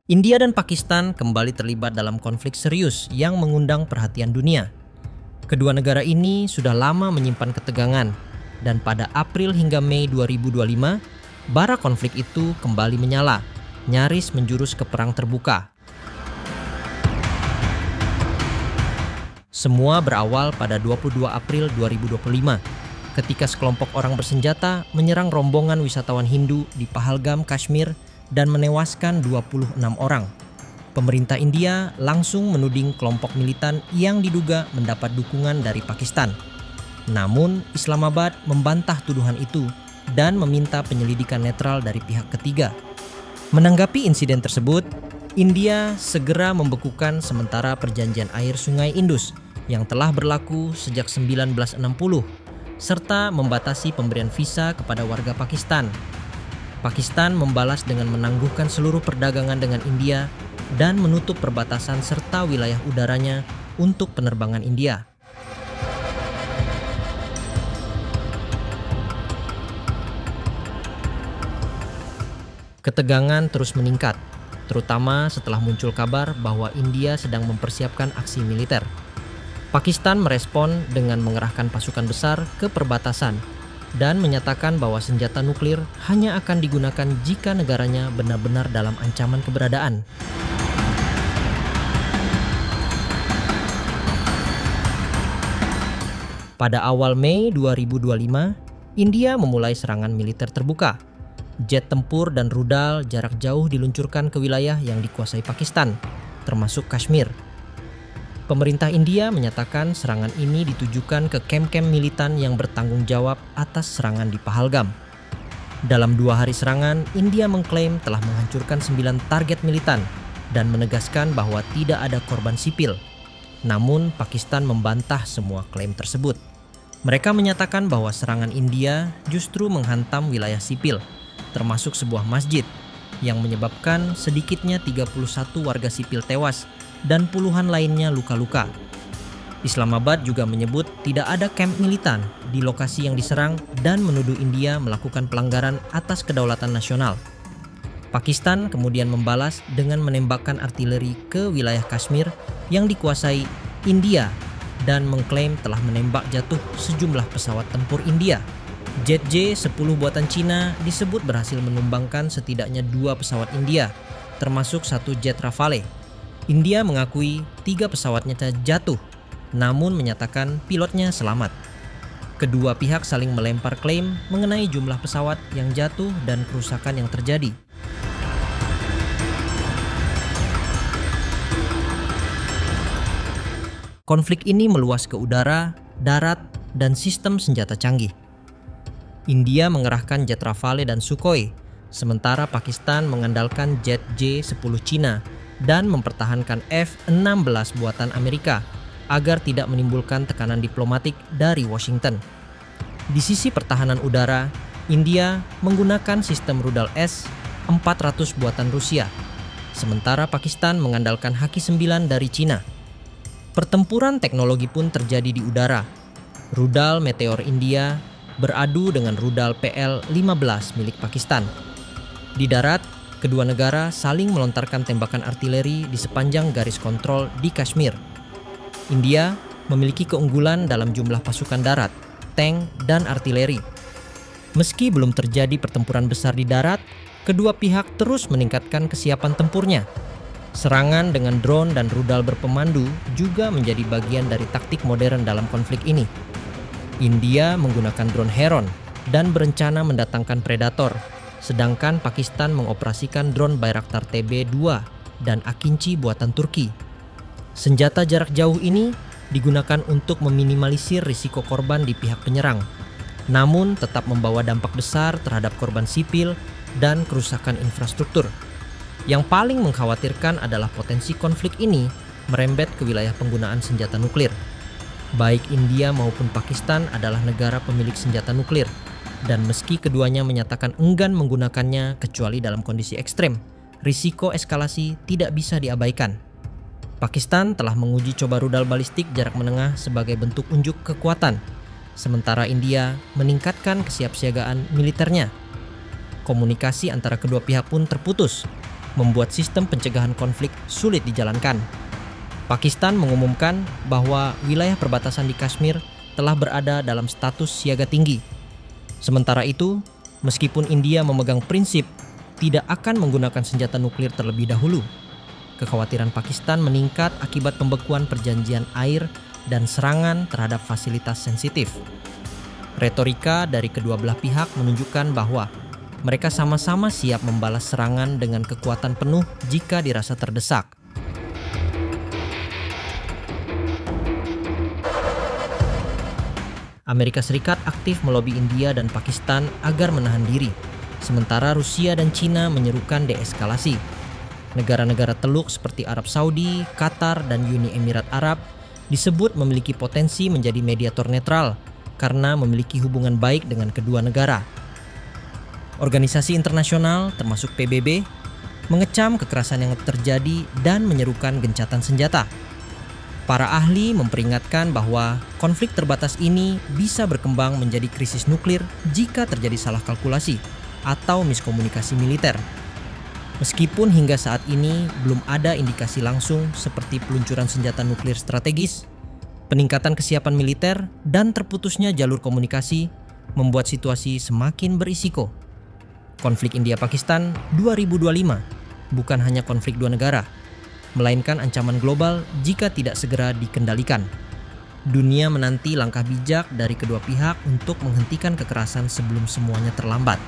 India dan Pakistan kembali terlibat dalam konflik serius yang mengundang perhatian dunia. Kedua negara ini sudah lama menyimpan ketegangan, dan pada April hingga Mei 2025, bara konflik itu kembali menyala, nyaris menjurus ke perang terbuka. Semua berawal pada 22 April 2025, ketika sekelompok orang bersenjata menyerang rombongan wisatawan Hindu di Pahalgam, Kashmir, dan menewaskan 26 orang. Pemerintah India langsung menuding kelompok militan yang diduga mendapat dukungan dari Pakistan. Namun, Islamabad membantah tuduhan itu dan meminta penyelidikan netral dari pihak ketiga. Menanggapi insiden tersebut, India segera membekukan sementara perjanjian air Sungai Indus yang telah berlaku sejak 1960, serta membatasi pemberian visa kepada warga Pakistan. Pakistan membalas dengan menangguhkan seluruh perdagangan dengan India dan menutup perbatasan serta wilayah udaranya untuk penerbangan India. Ketegangan terus meningkat, terutama setelah muncul kabar bahwa India sedang mempersiapkan aksi militer. Pakistan merespon dengan mengerahkan pasukan besar ke perbatasan dan menyatakan bahwa senjata nuklir hanya akan digunakan jika negaranya benar-benar dalam ancaman keberadaan. Pada awal Mei 2025, India memulai serangan militer terbuka. Jet tempur dan rudal jarak jauh diluncurkan ke wilayah yang dikuasai Pakistan, termasuk Kashmir. Pemerintah India menyatakan serangan ini ditujukan ke kamp-kamp militan yang bertanggung jawab atas serangan di Pahalgam. Dalam 2 hari serangan, India mengklaim telah menghancurkan 9 target militan dan menegaskan bahwa tidak ada korban sipil. Namun, Pakistan membantah semua klaim tersebut. Mereka menyatakan bahwa serangan India justru menghantam wilayah sipil, termasuk sebuah masjid, yang menyebabkan sedikitnya 31 warga sipil tewas dan puluhan lainnya luka-luka. Islamabad juga menyebut tidak ada kamp militan di lokasi yang diserang dan menuduh India melakukan pelanggaran atas kedaulatan nasional. Pakistan kemudian membalas dengan menembakkan artileri ke wilayah Kashmir yang dikuasai India dan mengklaim telah menembak jatuh sejumlah pesawat tempur India. Jet J-10 buatan Cina disebut berhasil menumbangkan setidaknya 2 pesawat India, termasuk 1 jet Rafale. India mengakui 3 pesawatnya jatuh, namun menyatakan pilotnya selamat. Kedua pihak saling melempar klaim mengenai jumlah pesawat yang jatuh dan kerusakan yang terjadi. Konflik ini meluas ke udara, darat, dan sistem senjata canggih. India mengerahkan jet Rafale dan Sukhoi, sementara Pakistan mengandalkan jet J-10 Cina dan mempertahankan F-16 buatan Amerika agar tidak menimbulkan tekanan diplomatik dari Washington. Di sisi pertahanan udara, India menggunakan sistem rudal S-400 buatan Rusia, sementara Pakistan mengandalkan Haki-9 dari Cina. Pertempuran teknologi pun terjadi di udara. Rudal Meteor India beradu dengan rudal PL-15 milik Pakistan. Di darat, kedua negara saling melontarkan tembakan artileri di sepanjang garis kontrol di Kashmir. India memiliki keunggulan dalam jumlah pasukan darat, tank, dan artileri. Meski belum terjadi pertempuran besar di darat, kedua pihak terus meningkatkan kesiapan tempurnya. Serangan dengan drone dan rudal berpemandu juga menjadi bagian dari taktik modern dalam konflik ini. India menggunakan drone Heron dan berencana mendatangkan Predator, sedangkan Pakistan mengoperasikan drone Bayraktar TB-2 dan Akinci buatan Turki. Senjata jarak jauh ini digunakan untuk meminimalisir risiko korban di pihak penyerang, namun tetap membawa dampak besar terhadap korban sipil dan kerusakan infrastruktur. Yang paling mengkhawatirkan adalah potensi konflik ini merembet ke wilayah penggunaan senjata nuklir. Baik India maupun Pakistan adalah negara pemilik senjata nuklir, dan meski keduanya menyatakan enggan menggunakannya kecuali dalam kondisi ekstrem, risiko eskalasi tidak bisa diabaikan. Pakistan telah menguji coba rudal balistik jarak menengah sebagai bentuk unjuk kekuatan, sementara India meningkatkan kesiapsiagaan militernya. Komunikasi antara kedua pihak pun terputus. membuat sistem pencegahan konflik sulit dijalankan. Pakistan mengumumkan bahwa wilayah perbatasan di Kashmir telah berada dalam status siaga tinggi. Sementara itu, meskipun India memegang prinsip tidak akan menggunakan senjata nuklir terlebih dahulu, kekhawatiran Pakistan meningkat akibat pembekuan perjanjian air dan serangan terhadap fasilitas sensitif. Retorika dari kedua belah pihak menunjukkan bahwa mereka sama-sama siap membalas serangan dengan kekuatan penuh jika dirasa terdesak. Amerika Serikat aktif melobi India dan Pakistan agar menahan diri, sementara Rusia dan Cina menyerukan deeskalasi. Negara-negara Teluk seperti Arab Saudi, Qatar, dan Uni Emirat Arab disebut memiliki potensi menjadi mediator netral karena memiliki hubungan baik dengan kedua negara. Organisasi internasional termasuk PBB mengecam kekerasan yang terjadi dan menyerukan gencatan senjata. Para ahli memperingatkan bahwa konflik terbatas ini bisa berkembang menjadi krisis nuklir jika terjadi salah kalkulasi atau miskomunikasi militer. Meskipun hingga saat ini belum ada indikasi langsung seperti peluncuran senjata nuklir strategis, peningkatan kesiapan militer dan terputusnya jalur komunikasi membuat situasi semakin berisiko. Konflik India-Pakistan 2025 bukan hanya konflik dua negara, melainkan ancaman global jika tidak segera dikendalikan. Dunia menanti langkah bijak dari kedua pihak untuk menghentikan kekerasan sebelum semuanya terlambat.